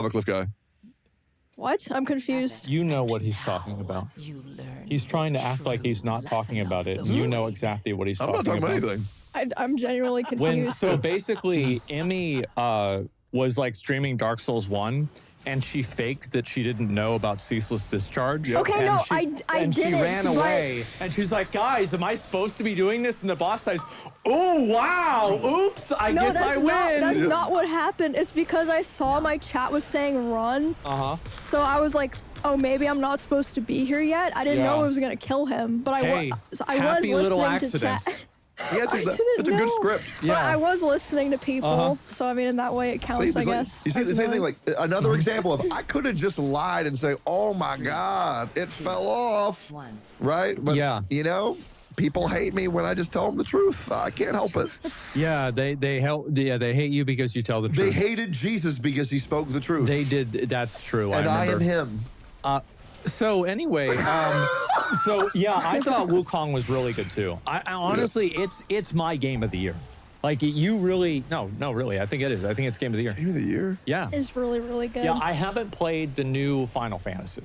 lava cliff guy. What? I'm confused. You know what he's talking about. He's trying to act like he's not talking about it. You know exactly what he's talking about. I'm not talking about anything. I'm genuinely confused. So basically, Emmy was like streaming Dark Souls 1, and she faked that she didn't know about ceaseless discharge. Okay, and no, she, I and didn't. she ran away, and she's like, guys, am I supposed to be doing this? And the boss says, oh, wow, oops, I guess I win. That's not what happened. It's because I saw my chat was saying run. So I was like, oh, maybe I'm not supposed to be here yet. I didn't know it was going to kill him, but I was listening to chat. Yeah, it's a good script. But I was listening to people, so I mean, in that way, it counts, I guess. You see the same thing, like another example of I could have just lied and say, "Oh my God, it fell off," right? But you know, people hate me when I just tell them the truth. I can't help it. Yeah, they hate you because you tell the truth. They hated Jesus because he spoke the truth. They did. That's true. And I am him. So anyway, so yeah, I thought Wukong was really good too. I honestly, it's my game of the year. Like you really, no, really, I think it is. I think it's game of the year. Game of the year? Yeah. It's really, really good. Yeah, I haven't played the new Final Fantasy.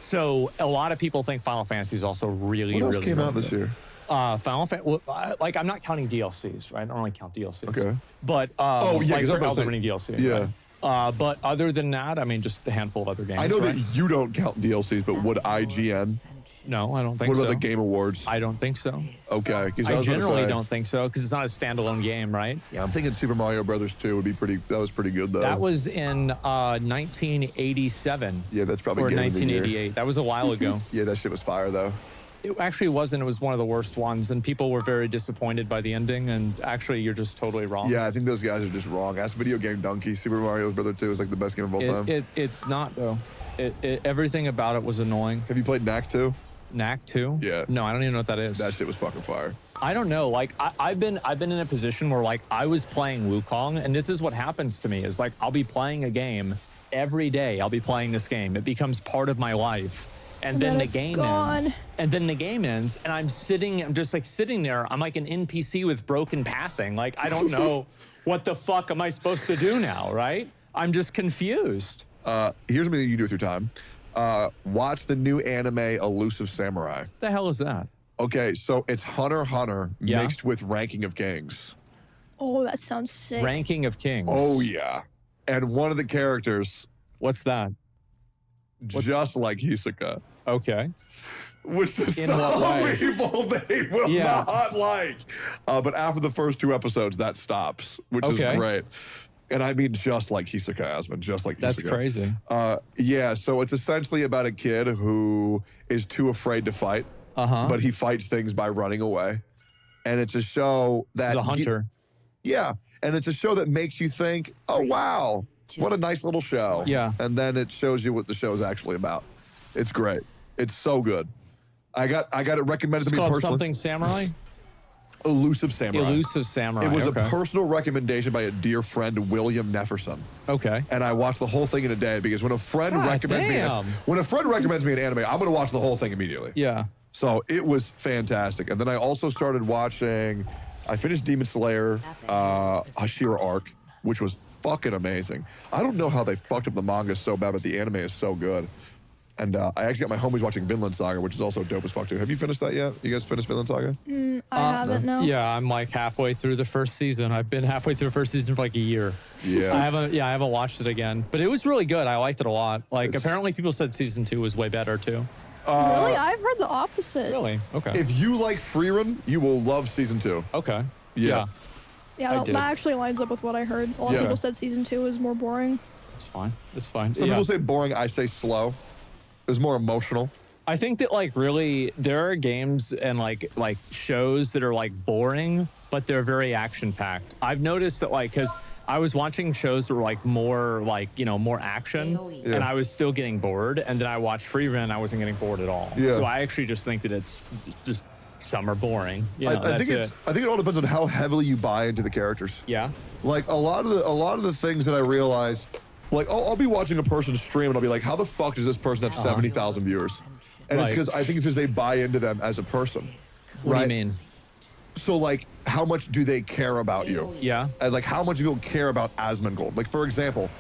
So a lot of people think Final Fantasy is also really, what else really came out good. this year? Final Fantasy, like I'm not counting DLCs, right? I don't really count DLCs. Okay. But like there are many DLCs. Yeah. Right? But other than that, I mean, just a handful of other games. I know right? that you don't count DLCs, but would IGN? No, I don't think so. What about the Game Awards? I don't think so. Okay. I generally don't think so because it's not a standalone game, right? Yeah, I'm thinking Super Mario Brothers 2 would be pretty. That was pretty good though. That was in 1987. Yeah, that's probably or game of the year. 1988. That was a while ago. Yeah, that shit was fire though. It actually wasn't. It was one of the worst ones, and people were very disappointed by the ending. And actually, you're just totally wrong. Yeah, I think those guys are just wrong. Ask Video Game Donkey. Super Mario Brothers 2 is like the best game of all time. It's not though. Everything about it was annoying. Have you played Knack 2? Knack 2? Yeah. No, I don't even know what that is. That shit was fucking fire. I don't know. Like I've been in a position where like I was playing Wukong, and this is what happens to me is like I'll be playing a game every day. I'll be playing this game. It becomes part of my life. And then the game ends. And then the game ends, and I'm just like sitting there. I'm like an NPC with broken pathing. Like, I don't know what the fuck am I supposed to do now, right? I'm just confused. Here's something you do with your time. Watch the new anime Elusive Samurai. What the hell is that? Okay, so it's Hunter x Hunter mixed with Ranking of Kings. Oh, that sounds sick. Ranking of Kings. Oh, yeah. And one of the characters. What's that? Just like Hisoka. Okay. Which is In what way? people they will not like. But after the first 2 episodes, that stops, which is great. And I mean just like Hisoka Asman, just like Hisoka. That's crazy. Yeah, so it's essentially about a kid who is too afraid to fight, but he fights things by running away. And it's a show that— He's a hunter. Yeah, and it's a show that makes you think, oh, wow, what a nice little show. Yeah. And then it shows you what the show is actually about. It's great. It's so good. I got it recommended to me personally. Something Samurai? Elusive Samurai. Elusive Samurai. It was a personal recommendation by a dear friend, William Nefferson. Okay. And I watched the whole thing in a day because when a friend recommends me an anime, I'm going to watch the whole thing immediately. Yeah. So it was fantastic. And then I also started watching, I finished Demon Slayer, Hashira Arc, which was fucking amazing. I don't know how they fucked up the manga so bad, but the anime is so good. And I actually got my homies watching Vinland Saga, which is also dope as fuck too. Have you finished that yet? You guys finished Vinland Saga? I haven't, no. Yeah, I'm like halfway through the first season. I've been halfway through the first season for like a year. Yeah. I haven't watched it again. But it was really good. I liked it a lot. Like apparently people said season 2 was way better too. Really? I've heard the opposite. Really? Okay. If you like Freerun, you will love season 2. Okay. Yeah. Yeah, that actually lines up with what I heard. A lot of people said season 2 was more boring. It's fine. It's fine. Some people say boring. I say slow. It was more emotional. I think that like really there are games and like shows that are like boring, but they're very action packed. I've noticed that like because I was watching shows that were like more like more action, and I was still getting bored. And then I watched Freerun, and I wasn't getting bored at all. Yeah. So I actually just think that it's just some are boring. I think it all depends on how heavily you buy into the characters. Yeah. Like a lot of the things that I realized. Like, I'll be watching a person stream and I'll be like, how the fuck does this person have 70,000 viewers? And it's because I think it's because they buy into them as a person. What do you mean? So, like, how much do they care about you? Yeah. And, like, how much do people care about Asmongold? Like, for example,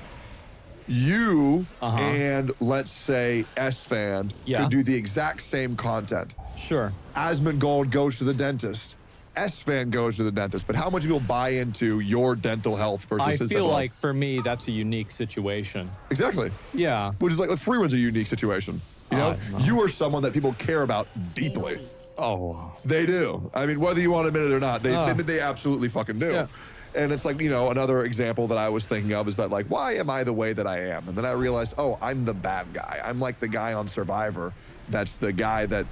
you and let's say S-Fan could do the exact same content. Sure. Asmongold goes to the dentist. S-Fan goes to the dentist. But how much people buy into your dental health versus his I feel dental like health? for me, that's a unique situation. Exactly. Yeah. Which is like free one's a unique situation. You know, you are someone that people care about deeply. Oh. They do. I mean, whether you want to admit it or not, they absolutely fucking do. Yeah. And it's like, you know, another example that I was thinking of is that, like, why am I the way that I am? And then I realized, oh, I'm the bad guy. I'm like the guy on Survivor that's the guy that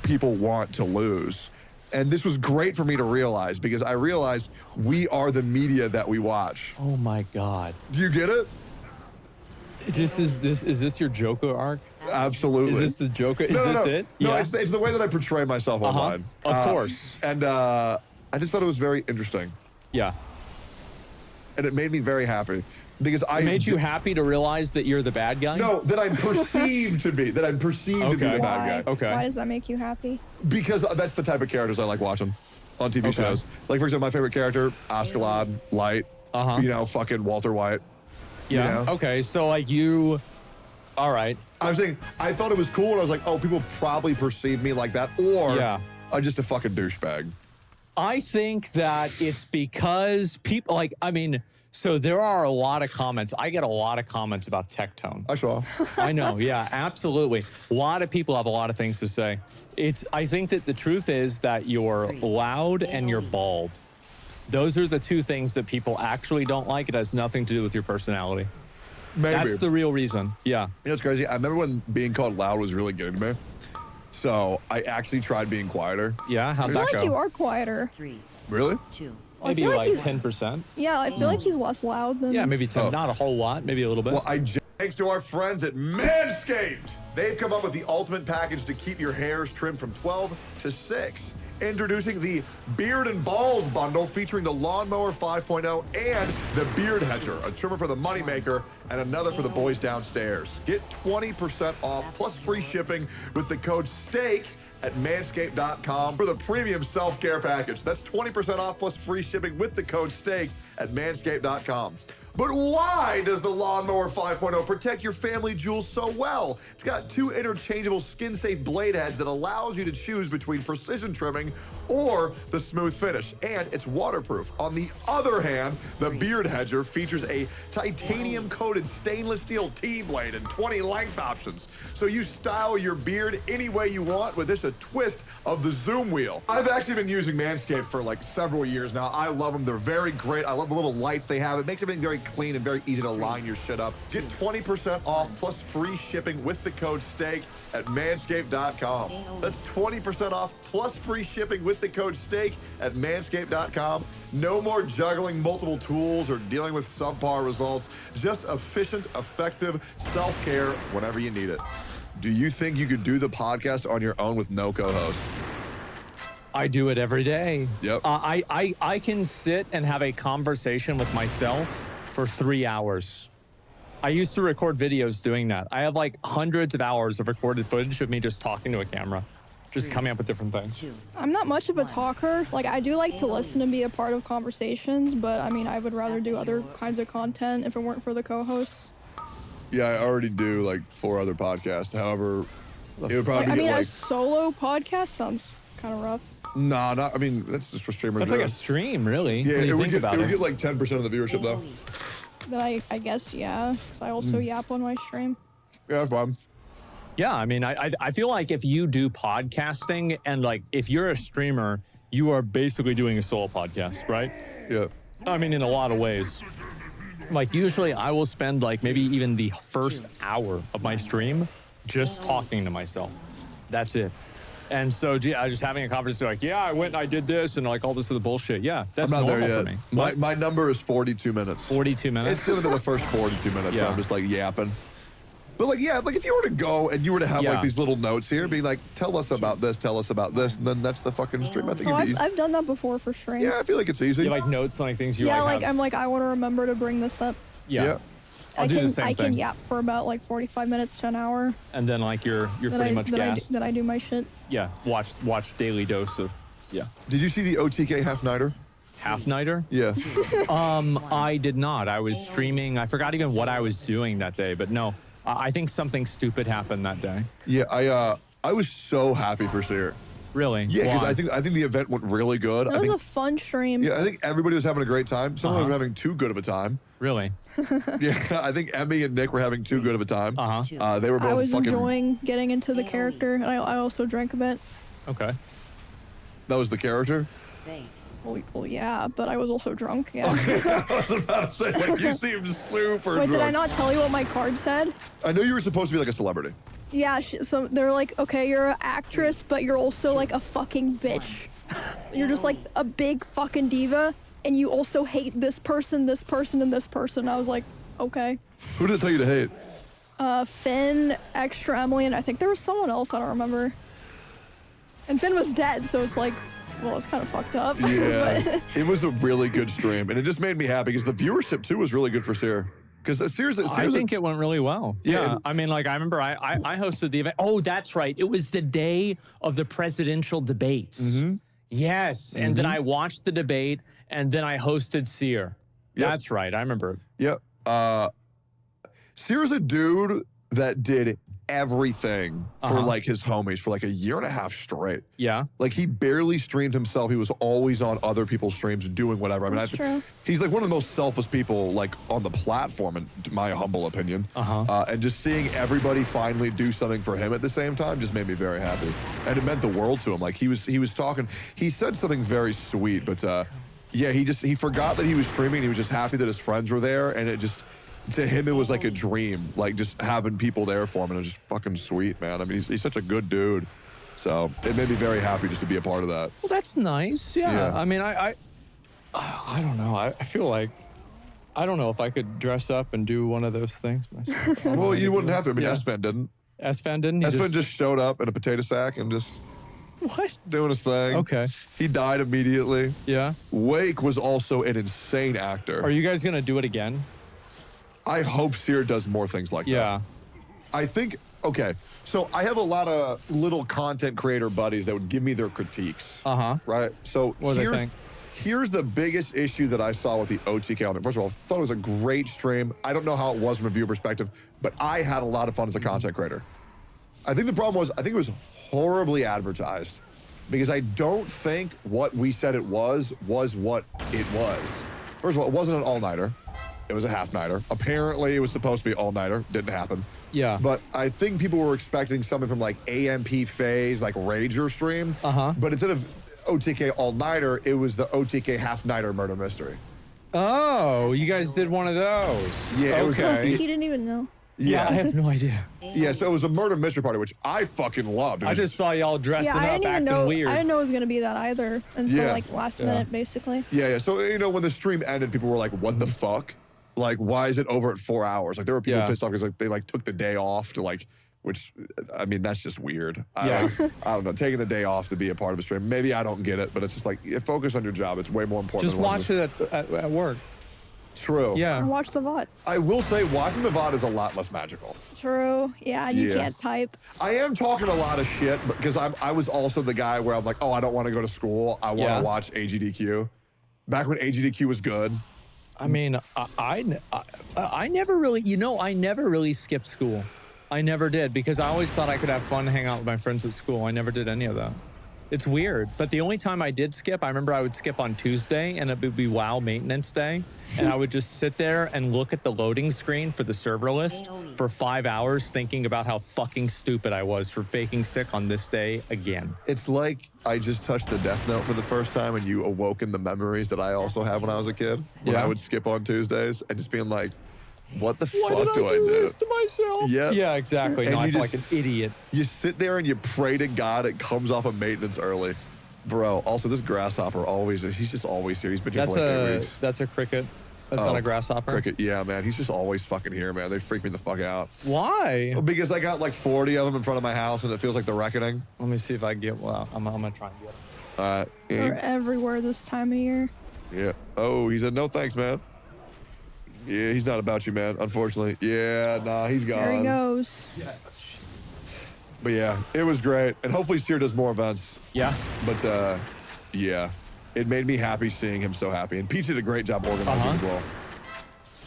people want to lose. And this was great for me to realize because I realized we are the media that we watch. Oh my God. Do you get it? Is this your Joker arc? Absolutely. Is this the Joker? Is No, this no. it? No, Yeah. it's the way that I portray myself online. Of course. And I just thought it was very interesting. Yeah. And it made me very happy because It made you happy to realize that you're the bad guy? No, that I'm perceived to be. That I'm perceived to be the bad guy. Okay. Why does that make you happy? Because that's the type of characters I like watching on TV shows. Like, for example, my favorite character, Askeladd, Light. You know, fucking Walter White. Yeah. You know? Okay. So like you. All right. I'm saying I thought it was cool, and I was like, oh, people probably perceive me like that, or I'm just a fucking douchebag. I think that it's because people so there are a lot of comments. I get a lot of comments about Tectone. I saw. I know, yeah, absolutely. A lot of people have a lot of things to say. I think that the truth is that you're loud and you're bald. Those are the two things that people actually don't like. It has nothing to do with your personality. Maybe. That's the real reason. Yeah. You know what's crazy? I remember when being called loud was really getting to me. So I actually tried being quieter. Yeah, how'd I that feel go? like you are quieter. Really? Maybe like 10%. Yeah, I feel like he's less loud than. Yeah, maybe 10. Not a whole lot, maybe a little bit. Well, thanks to our friends at Manscaped. They've come up with the ultimate package to keep your hairs trimmed from 12 to 6. Introducing the Beard and Balls bundle featuring the Lawnmower 5.0 and the Beard Hedger, a trimmer for the moneymaker and another for the boys downstairs. Get 20% off plus free shipping with the code STEAK at manscaped.com for the premium self-care package. That's 20% off plus free shipping with the code STEAK at manscaped.com. But why does the Lawnmower 5.0 protect your family jewels so well? It's got 2 interchangeable skin-safe blade heads that allows you to choose between precision trimming or the smooth finish, and it's waterproof. On the other hand, the Beard Hedger features a titanium-coated stainless steel T-blade and 20 length options, so you style your beard any way you want with just a twist of the zoom wheel. I've actually been using Manscaped for like several years now. I love them. They're very great. I love the little lights they have. It makes everything very clean and very easy to line your shit up. Get 20% off plus free shipping with the code STEAK at manscaped.com. That's 20% off plus free shipping with the code STEAK at manscaped.com. No more juggling multiple tools or dealing with subpar results. Just efficient, effective self-care whenever you need it. Do you think you could do the podcast on your own with no co-host? I do it every day. Yep. I can sit and have a conversation with myself for 3 hours. I used to record videos doing that. I have like hundreds of hours of recorded footage of me just talking to a camera, just coming up with different things. I'm not much of a talker. Like, I do like to listen and be a part of conversations, but I mean, I would rather do other kinds of content if it weren't for the co-hosts. Yeah, I already do like 4 other podcasts. However, it would probably a like solo podcast sounds kind of rough. no, not. I mean, that's just what streamers That's do. like a stream, really. Yeah, when you it would think get, about it would it. get like 10% of the viewership though. Then I guess, yeah, because I also yap on my stream. Yeah, that's fine. Yeah, I mean, I feel like if you do podcasting and like if you're a streamer, you are basically doing a solo podcast, right? Yeah. I mean, in a lot of ways. Like usually I will spend like maybe even the first hour of my stream just talking to myself. That's it. And so I just having a conversation like, yeah, I went and I did this and like all this other bullshit. Yeah, that's I'm not normal there for yet. me. My number is 42 minutes. 42 minutes? It's into the first 42 minutes where Yeah. I'm just like yapping. But like, yeah, like if you were to go and you were to have like these little notes here, being like, tell us about this, and then that's the fucking stream. I think it'd be I've done that before for stream. Yeah, I feel like it's easy. You have like notes on like things you yeah, like like have. I'm like, I want to remember to bring this up. Yeah. I'll do the same I thing. can yap for about like 45 minutes to an hour. And then like you're pretty much gassed. Then I do my shit. Yeah. Watch daily dose of Did you see the OTK half-nighter? Half-nighter? Yeah. I did not. I was streaming. I forgot even what I was doing that day, but no. I think something stupid happened that day. Yeah, I was so happy for Seer. Really? Yeah, because Why? I think the event went really good. It was a fun stream. Yeah, I think everybody was having a great time. Someone was having too good of a time. Really? Yeah, I think Emmy and Nick were having too good of a time. They were both I was fucking... enjoying getting into the character, and I also drank a bit. Okay. That was the character? Well, yeah, but I was also drunk, yeah. I was about to say, like, you seemed super Wait, drunk. did I not tell you what my card said? I knew you were supposed to be like a celebrity. Yeah, so they're like, okay, you're an actress, but you're also like a fucking bitch. You're just like a big fucking diva, and you also hate this person, and this person. I was like, okay. Who did it tell you to hate? Finn, Extra Emily, and I think there was someone else, I don't remember. And Finn was dead, so it's like, well, it's kind of fucked up. Yeah, but it was a really good stream, and it just made me happy because the viewership too was really good for Seer. Because seriously, I think it went really well. Yeah. I mean, like, I remember I hosted the event. Oh, that's right. It was the day of the presidential debates. Yes. And then I watched the debate, and then I hosted Seer. Yep. That's right. I remember. Yep. Seer's a dude that did everything for like his homies for like a year and a half straight. Yeah. Like he barely streamed himself. He was always on other people's streams doing whatever. I mean, That's true. He's like one of the most selfless people like on the platform, in my humble opinion. And just seeing everybody finally do something for him at the same time just made me very happy. And it meant the world to him. Like he was talking, he said something very sweet, but yeah, he forgot that he was streaming. He was just happy that his friends were there, and it just, to him, it was like a dream, like just having people there for him, and it was just fucking sweet, man. I mean, he's such a good dude. So it made me very happy just to be a part of that. Well, that's nice. Yeah. I mean, I don't know. I feel like, I don't know if I could dress up and do one of those things myself. Well, you wouldn't have to. I mean, Yeah. S-Fan didn't. S-Fan didn't? He S-Fan just showed up in a potato sack and just What? doing his thing. Okay. He died immediately. Yeah. Wake was also an insane actor. Are you guys going to do it again? I hope Seer does more things like that. Yeah. I think, okay, so I have a lot of little content creator buddies that would give me their critiques. Right? So What do they think? Here's the biggest issue that I saw with the OTK on it. First of all, I thought it was a great stream. I don't know how it was from a viewer perspective, but I had a lot of fun as a content creator. I think the problem was, I think it was horribly advertised because I don't think what we said it was what it was. First of all, it wasn't an all-nighter. It was a half-nighter. Apparently, it was supposed to be all-nighter. Didn't happen. Yeah. But I think people were expecting something from like AMP Phase, like Rager stream. But instead of OTK all-nighter, it was the OTK half-nighter murder mystery. Oh, you guys did one of those. Yeah, it was- Okay. he didn't even know. Yeah, I have no idea. Yeah, so it was a murder mystery party, which I fucking loved. It I was- just saw y'all dressing Yeah, I up, didn't even acting know. weird. I didn't know it was gonna be that either until Yeah. like last minute, basically. Yeah. So, you know, when the stream ended, people were like, what the fuck? Like, why is it over at 4 hours? Like, there were people pissed off because like, they like took the day off to like, which, I mean, that's just weird. I don't know, taking the day off to be a part of a stream. Maybe I don't get it, but it's just like, focus on your job. It's way more important. Just than watch it at work. True. Or Yeah. watch the VOD. I will say, watching the VOD is a lot less magical. True. Yeah, and you Yeah. can't type. I am talking a lot of shit because I was also the guy where I'm like, oh, I don't want to go to school. I want to watch AGDQ. Back when AGDQ was good. I mean, I never really, I never really skipped school. I never did because I always thought I could have fun, hang out with my friends at school. I never did any of that. It's weird, but the only time I did skip, I remember I would skip on Tuesday and it would be WoW maintenance day. And I would just sit there and look at the loading screen for the server list for 5 hours thinking about how fucking stupid I was for faking sick on this day again. It's like I just touched the death note for the first time and you awoken the memories that I also had when I was a kid. When I would skip on Tuesdays and just being like, what the Why fuck did I do this to myself? Yeah. Yeah, exactly. And No, I you feel like just- an idiot. You sit there and you pray to God it comes off of maintenance early. Bro, also this grasshopper he's just always here. He's been here for like 8 weeks. That's a cricket. That's not a grasshopper. Cricket, yeah, man. He's just always fucking here, man. They freak me the fuck out. Why? Well, because I got like 40 of them in front of my house and it feels like the reckoning. Let me see if I can get. Well, I'm gonna try and get it. They're everywhere this time of year. Yeah. Oh, he said, no thanks, man. Yeah, he's not about you, man, unfortunately. Yeah, nah, he's gone. There he goes. But yeah, it was great. And hopefully Seer does more events. Yeah. But yeah. it made me happy seeing him so happy. And Pete did a great job organizing as well.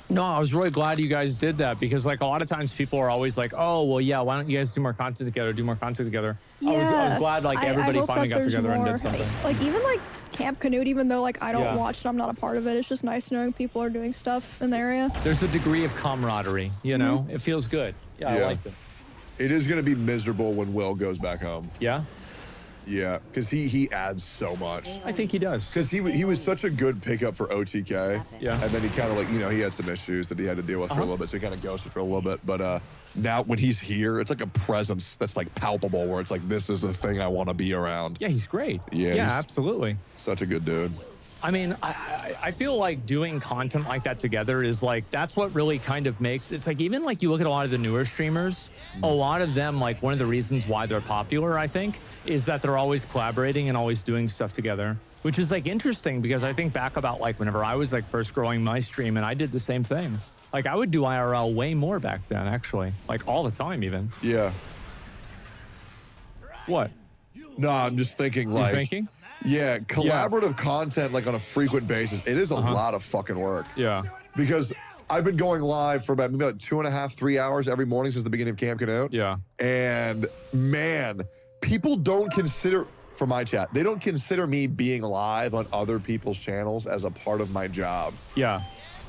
No, I was really glad you guys did that because like a lot of times people are always like, oh, well, yeah, why don't you guys do more content together, Yeah. I was glad like everybody finally got together and did something. Like even like Camp Canute, even though like I don't watch it, I'm not a part of it. It's just nice knowing people are doing stuff in the area. There's a degree of camaraderie, you know? It feels good. Yeah, I like it. It is going to be miserable when Will goes back home. Yeah? Yeah, because he adds so much. I think he does. Because he was such a good pickup for OTK. Yeah. And then he kind of like, he had some issues that he had to deal with for a little bit, so he kind of ghosted for a little bit. But now when he's here, it's like a presence that's like palpable where it's like, this is the thing I want to be around. Yeah, he's great. Yeah, absolutely. Such a good dude. I mean, I feel like doing content like that together is like, that's what really kind of makes, it's like, even like you look at a lot of the newer streamers, a lot of them, like one of the reasons why they're popular, I think, is that they're always collaborating and always doing stuff together, which is like interesting because I think back about like whenever I was like first growing my stream and I did the same thing. Like I would do IRL way more back then, actually, like all the time even. Yeah. What? No, I'm just thinking like. You thinking? Yeah, collaborative content like on a frequent basis, it is a lot of fucking work. Yeah. Because I've been going live for about maybe like 2.5, 3 hours every morning since the beginning of Camp Canute. Yeah. And man, people don't consider, for my chat, they don't consider me being live on other people's channels as a part of my job. Yeah.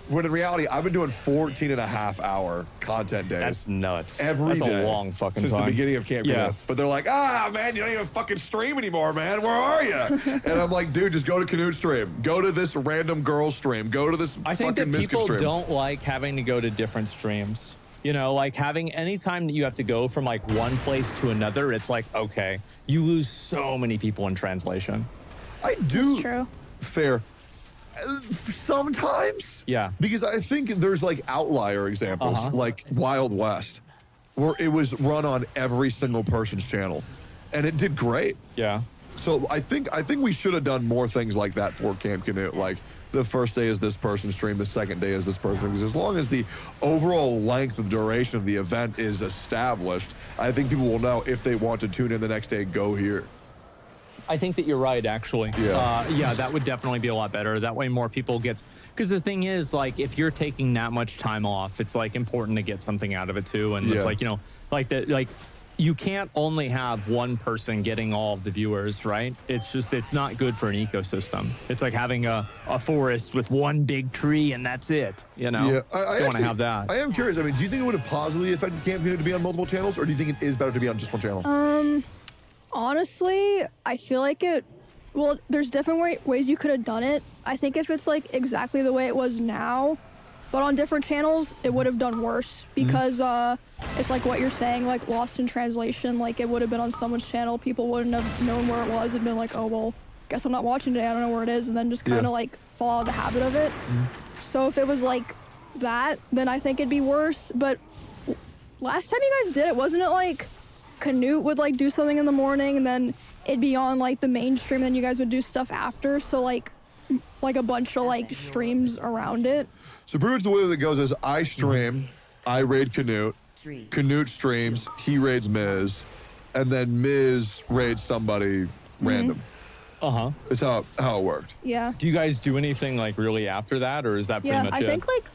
When in reality, I've been doing 14.5-hour content days. That's nuts. Every day. That's a long fucking since time. the beginning of Camp Canute. But they're like, man, you don't even fucking stream anymore, man. Where are you? And I'm like, dude, just go to Canute stream. Go to this random girl stream. Go to this I think fucking that people stream. don't like having to go to different streams. You know, like having any time that you have to go from like one place to another, it's like, okay, you lose so many people in translation. I do. That's true. Fair. Sometimes. Yeah. Because I think there's like outlier examples, like Wild West, where it was run on every single person's channel, and it did great. Yeah. So I think we should have done more things like that for Camp Canute. Like the first day is this person's stream, the second day is this person. Because as long as the overall length of duration of the event is established, I think people will know if they want to tune in the next day, go here. I think that you're right, actually. Yeah. That would definitely be a lot better. That way more people get, because the thing is, like, if you're taking that much time off, it's like important to get something out of it too. And it's like, like you can't only have one person getting all of the viewers, right? It's just, it's not good for an ecosystem. It's like having a forest with one big tree and that's it, you know? Yeah, I want to have that. I am curious. I mean, do you think it would have positively affected Camp Canute to be on multiple channels, or do you think it is better to be on just one channel? Honestly, I feel like well, there's different ways you could have done it. I think if it's like exactly the way it was now, but on different channels, it would have done worse because it's like what you're saying, like lost in translation. Like it would have been on someone's channel, people wouldn't have known where it was and been like, oh, well, guess I'm not watching today, I don't know where it is, and then just kind of like fall out of the habit of it. So if it was like that, then I think it'd be worse. But last time you guys did it, wasn't it like Canute would like do something in the morning and then it'd be on like the mainstream, then you guys would do stuff after, so like a bunch of like streams around it? So pretty much the way that it goes is I stream, I raid Canute, Canute streams, he raids Miz, and then Miz raids somebody random. It's how it worked. Yeah. Do you guys do anything like really after that, or is that pretty much I it? think like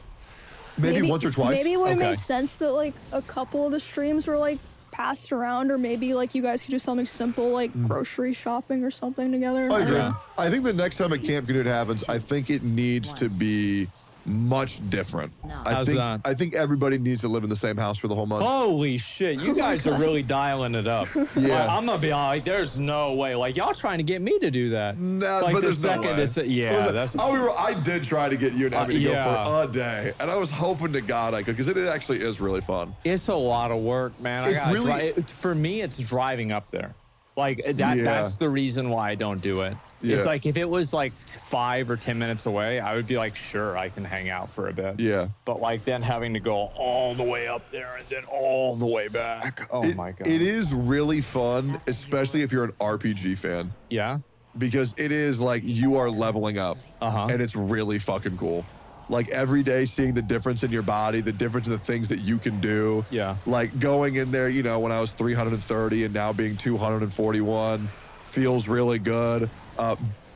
Maybe once or twice. Maybe it would have made sense that like a couple of the streams were like passed around, or maybe like you guys could do something simple like grocery shopping or something together. I agree. I think the next time a Camp Canute happens, I think it needs to be much different. I think everybody needs to live in the same house for the whole month. Holy shit, you guys are really dialing it up. Yeah. I'm gonna be honest, like, there's no way. Like, y'all trying to get me to do that. Nah, like but the there's no second way. it's that's I did try to get you and Emmy to go for a day, and I was hoping to God I could, because it actually is really fun. it's a lot of work, man. It's really- For me, it's driving up there. Like that's the reason why I don't do it. It's like if it was like 5 or 10 minutes away, I would be like, sure, I can hang out for a bit. Yeah. But like then having to go all the way up there and then all the way back. Oh my God. It is really fun, especially if you're an RPG fan, Yeah. because it is like you are leveling up, and it's really fucking cool. Like every day seeing the difference in your body, the difference in the things that you can do. Yeah. Like going in there, when I was 330 and now being 241 feels really good.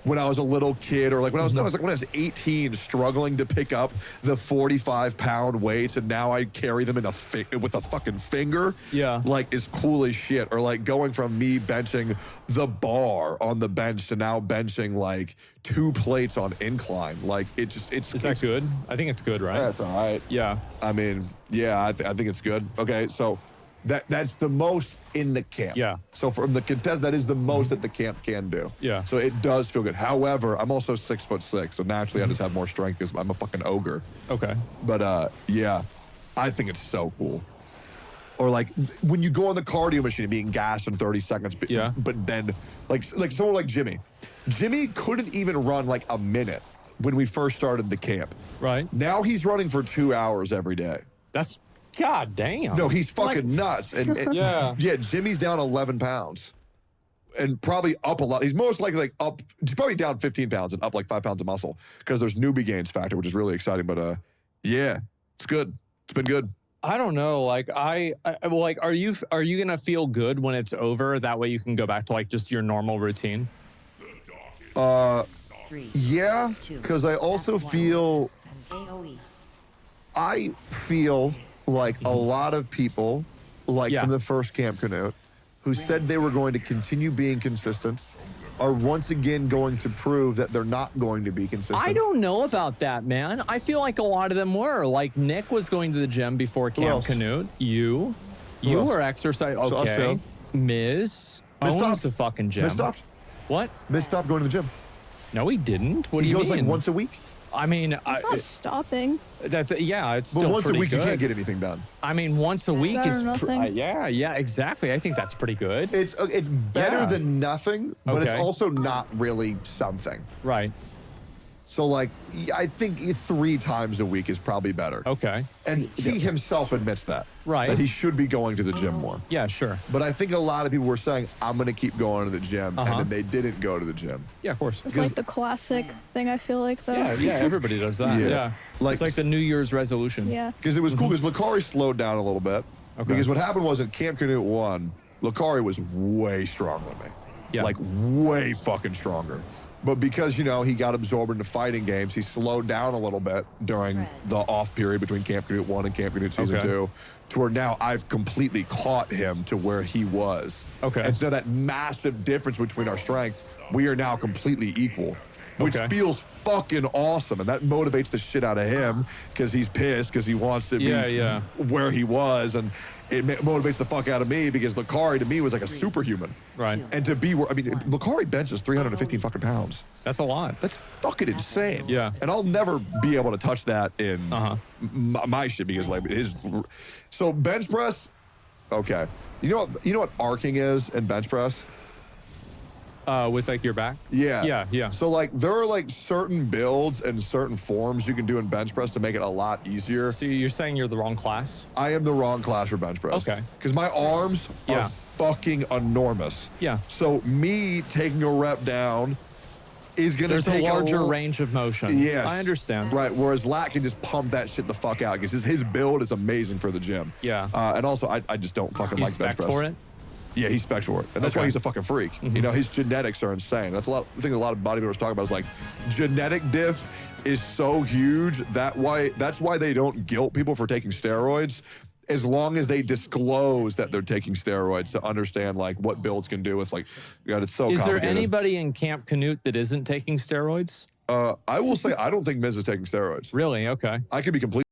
when I was a little kid, or like when I was 18, struggling to pick up the 45-pound weights, and now I carry them with a fucking finger. Yeah. Like, is cool as shit. Or like going from me benching the bar on the bench to now benching like 2 plates on incline. Like, it's Is that good? I think it's good, right? That's all right. Yeah. I mean, yeah, I think it's good. Okay, so that's the most in the camp. Yeah. So from the contest, that is the most that the camp can do. Yeah. So it does feel good. However, I'm also 6'6", so naturally I just have more strength because I'm a fucking ogre. Okay. But yeah, I think it's so cool. Or like when you go on the cardio machine and being gassed in 30 seconds. Yeah. But then like someone like Jimmy. Jimmy couldn't even run like a minute when we first started the camp. Right. Now he's running for 2 hours every day. That's God damn. No, he's fucking nuts. And yeah. Yeah, Jimmy's down 11 pounds. And probably up a lot. He's most likely up, he's probably down 15 pounds and up like 5 pounds of muscle. Because there's newbie gains factor, which is really exciting. But yeah, it's good. It's been good. I don't know. Like like, are you gonna feel good when it's over? That way you can go back to like just your normal routine. Yeah, because I also feel like a lot of people, like from the first Camp Canute, who said they were going to continue being consistent, are once again going to prove that they're not going to be consistent. I don't know about that, man. I feel like a lot of them were. Like Nick was going to the gym before Camp Canute. You were exercising. Okay. So Miz owns the fucking gym. Miz stopped. What? Miz stopped going to the gym. No, he didn't. What do he you goes mean? like once a week. I mean, it's not stopping. That's yeah. It's but still once a pretty week good. you can't get anything done. I mean, once a week is nothing. yeah, exactly. I think that's pretty good. It's better than nothing, but it's Okay. also not really something. Right. So like, I think 3 times a week is probably better. Okay. And he himself admits that. Right. That he should be going to the gym more. Yeah, sure. But I think a lot of people were saying, I'm going to keep going to the gym. And then they didn't go to the gym. Yeah, of course. It's like the classic thing, I feel like, though. Yeah, everybody does that. Yeah. Like- It's like the New Year's resolution. Yeah. Because it was cool because Lakari slowed down a little bit. Okay. Because what happened was at Camp Canute 1, Lakari was way stronger than me. Yeah. Like way fucking stronger. But because, you know, he got absorbed into fighting games, he slowed down a little bit during the off period between Camp Canute 1 and Camp Canute Season 2, to where now I've completely caught him to where he was. Okay. And so that massive difference between our strengths, we are now completely equal, which feels fucking awesome. And that motivates the shit out of him because he's pissed because he wants to be where he was. And it motivates the fuck out of me because Lakari to me was like a superhuman. Right. And to be where, I mean, Lakari benches 315 fucking pounds. That's a lot. That's fucking insane. Yeah. And I'll never be able to touch that in my shit because like his. So bench press, okay. You know what arcing is in bench press? With like your back? Yeah. Yeah. So like there are like certain builds and certain forms you can do in bench press to make it a lot easier. So you're saying you're the wrong class? I am the wrong class for bench press. Okay. Because my arms are fucking enormous. Yeah. So me taking a rep down is going to take a larger range of motion. Yes. I understand. Right, whereas Lat can just pump that shit the fuck out because his build is amazing for the gym. Yeah. And also, I just don't fucking like bench press. For it? Yeah, he's specs for it. And that's why he's a fucking freak. You know, his genetics are insane. That's the thing a lot of bodybuilders talk about is like, genetic diff is so huge, that's why they don't guilt people for taking steroids as long as they disclose that they're taking steroids to understand like what builds can do with like, God, it's so complicated. Is there anybody in Camp Canute that isn't taking steroids? I will say, I don't think Miz is taking steroids. Really? Okay. I could be completely